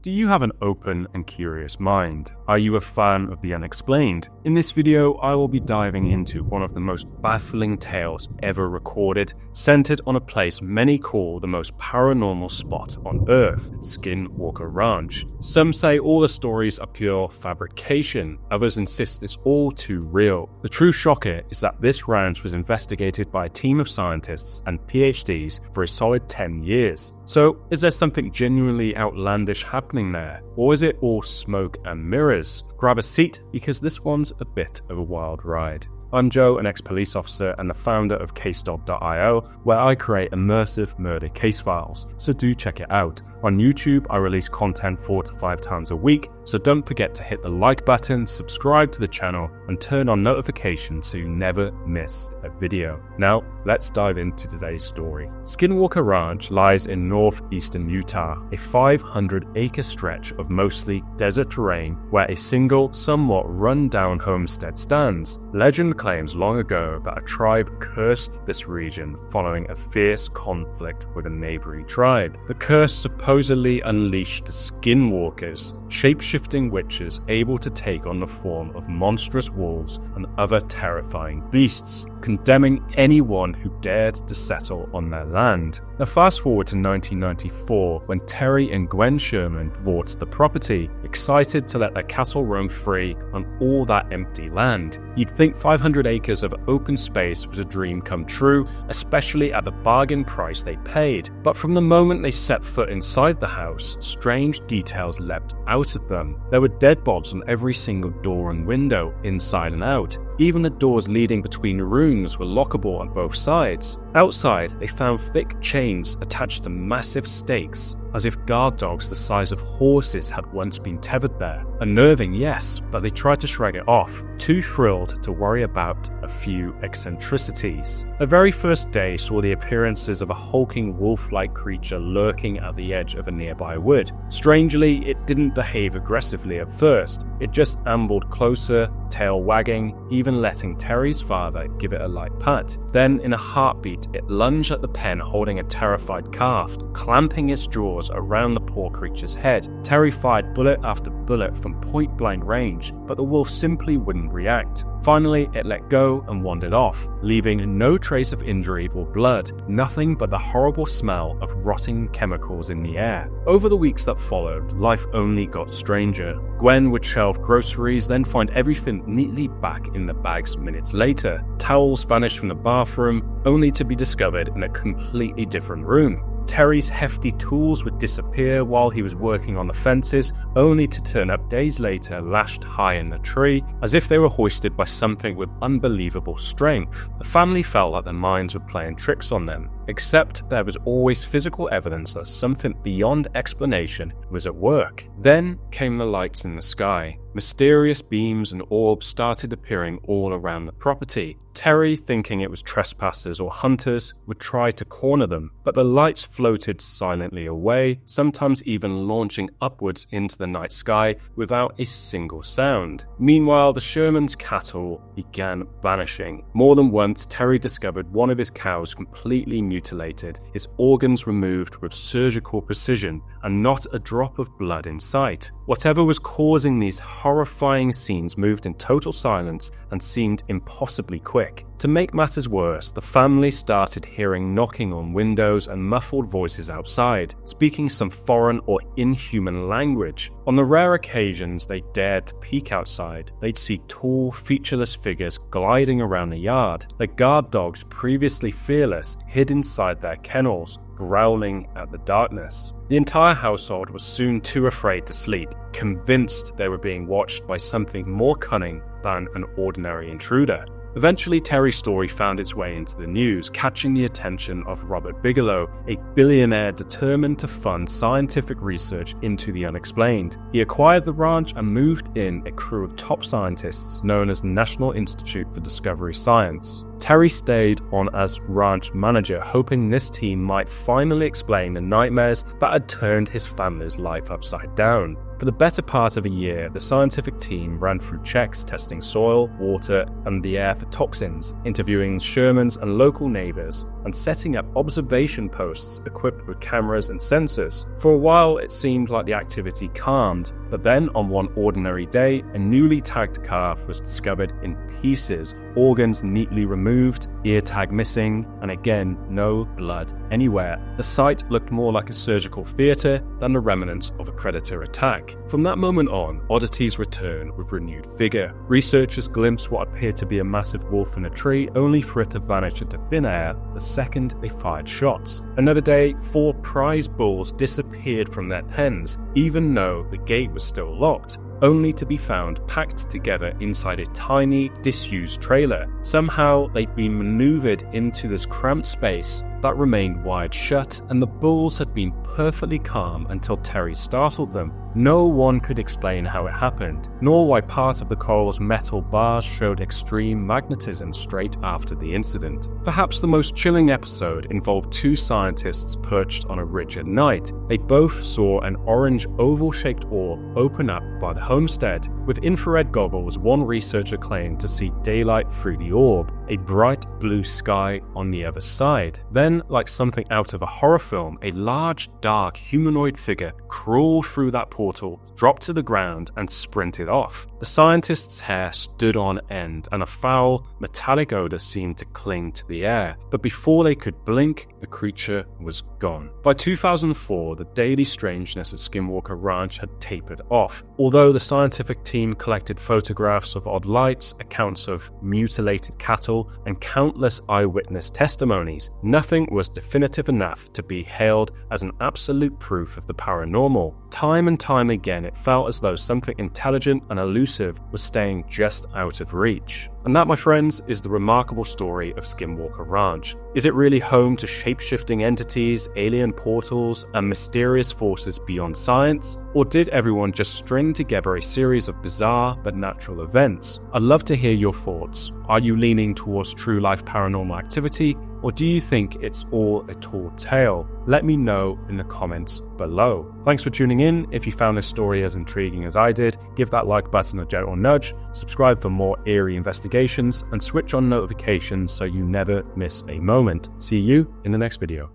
Do you have an open and curious mind? Are you a fan of the unexplained? In this video, I will be diving into one of the most baffling tales ever recorded, centered on a place many call the most paranormal spot on Earth, Skinwalker Ranch. Some say all the stories are pure fabrication, others insist it's all too real. The true shocker is that this ranch was investigated by a team of scientists and PhDs for a solid 10 years. So, is there something genuinely outlandish happening there? Or is it all smoke and mirrors? Grab a seat, because this one's a bit of a wild ride. I'm Joe, an ex-police officer and the founder of CaseDog.io, where I create immersive murder case files, so do check it out. On YouTube, I release content 4 to 5 times a week, so don't forget to hit the like button, subscribe to the channel, and turn on notifications so you never miss a video. Now, let's dive into today's story. Skinwalker Ranch lies in northeastern Utah, a 500-acre stretch of mostly desert terrain where a single, somewhat run-down homestead stands. Legend claims long ago that a tribe cursed this region following a fierce conflict with a neighboring tribe. The curse supposedly unleashed the Skinwalkers, shape-shifting witches able to take on the form of monstrous wolves and other terrifying beasts, condemning anyone who dared to settle on their land. Now fast forward to 1994, when Terry and Gwen Sherman bought the property, excited to let their cattle roam free on all that empty land. You'd think 500 acres of open space was a dream come true, especially at the bargain price they paid. But from the moment they set foot inside the house, strange details leapt out at them. There were deadbolts on every single door and window, inside and out. Even the doors leading between rooms were lockable on both sides. Outside, they found thick chains attached to massive stakes, as if guard dogs the size of horses had once been tethered there. Unnerving, yes, but they tried to shrug it off, too thrilled to worry about a few eccentricities. The very first day saw the appearances of a hulking wolf-like creature lurking at the edge of a nearby wood. Strangely, it didn't behave aggressively at first. It just ambled closer, tail wagging, even letting Terry's father give it a light pat. Then, in a heartbeat, it lunged at the pen holding a terrified calf, clamping its jaws around the poor creature's head. Terry fired bullet after bullet from point-blank range, but the wolf simply wouldn't react. Finally, it let go and wandered off, leaving no trace of injury or blood, nothing but the horrible smell of rotting chemicals in the air. Over the weeks that followed, life only got stranger. Gwen would shelve groceries, then find everything neatly back in the bags minutes later. Towels vanished from the bathroom, only to be discovered in a completely different room. Terry's hefty tools would disappear while he was working on the fences, only to turn up days later lashed high in the tree, as if they were hoisted by something with unbelievable strength. The family felt like their minds were playing tricks on them, except there was always physical evidence that something beyond explanation was at work. Then came the lights in the sky. Mysterious beams and orbs started appearing all around the property. Terry, thinking it was trespassers or hunters, would try to corner them, but the lights floated silently away, sometimes even launching upwards into the night sky without a single sound. Meanwhile, the Sherman's cattle began vanishing. More than once, Terry discovered one of his cows completely mutilated, its organs removed with surgical precision, and not a drop of blood in sight. Whatever was causing these horrifying scenes moved in total silence and seemed impossibly quick. To make matters worse, the family started hearing knocking on windows and muffled voices outside, speaking some foreign or inhuman language. On the rare occasions they dared to peek outside, they'd see tall, featureless figures gliding around the yard. The guard dogs, previously fearless, hid inside their kennels, growling at the darkness. The entire household was soon too afraid to sleep, convinced they were being watched by something more cunning than an ordinary intruder. Eventually, Terry's story found its way into the news, catching the attention of Robert Bigelow, a billionaire determined to fund scientific research into the unexplained. He acquired the ranch and moved in a crew of top scientists known as the National Institute for Discovery Science. Terry stayed on as ranch manager, hoping this team might finally explain the nightmares that had turned his family's life upside down. For the better part of a year, the scientific team ran through checks testing soil, water, and the air for toxins, interviewing Shermans and local neighbors, and setting up observation posts equipped with cameras and sensors. For a while, it seemed like the activity calmed, but then on one ordinary day, a newly tagged calf was discovered in pieces, organs neatly removed, ear tag missing, and again, no blood anywhere. The site looked more like a surgical theatre than the remnants of a predator attack. From that moment on, oddities return with renewed vigor. Researchers glimpsed what appeared to be a massive wolf in a tree, only for it to vanish into thin air the second they fired shots. Another day, 4 prize bulls disappeared from their pens, even though the gate was still locked, only to be found packed together inside a tiny, disused trailer. Somehow, they'd been maneuvered into this cramped space that remained wide shut, and the bulls had been perfectly calm until Terry startled them. No one could explain how it happened, nor why part of the coral's metal bars showed extreme magnetism straight after the incident. Perhaps the most chilling episode involved 2 scientists perched on a ridge at night. They both saw an orange oval-shaped orb open up by the homestead. With infrared goggles, one researcher claimed to see daylight through the orb, a bright blue sky on the other side. Then, like something out of a horror film, a large, dark, humanoid figure crawled through that portal, dropped to the ground, and sprinted off. The scientist's hair stood on end, and a foul, metallic odor seemed to cling to the air. But before they could blink, the creature was gone. By 2004, the daily strangeness at Skinwalker Ranch had tapered off. Although the scientific team collected photographs of odd lights, accounts of mutilated cattle, and countless eyewitness testimonies, nothing was definitive enough to be hailed as an absolute proof of the paranormal. Time and time again, it felt as though something intelligent and elusive was staying just out of reach. And that, my friends, is the remarkable story of Skinwalker Ranch. Is it really home to shape-shifting entities, alien portals, and mysterious forces beyond science? Or did everyone just string together a series of bizarre but natural events? I'd love to hear your thoughts. Are you leaning towards true-life paranormal activity, or do you think it's all a tall tale? Let me know in the comments below. Thanks for tuning in. If you found this story as intriguing as I did, give that like button a gentle nudge, subscribe for more eerie investigations, and switch on notifications so you never miss a moment. See you in the next video.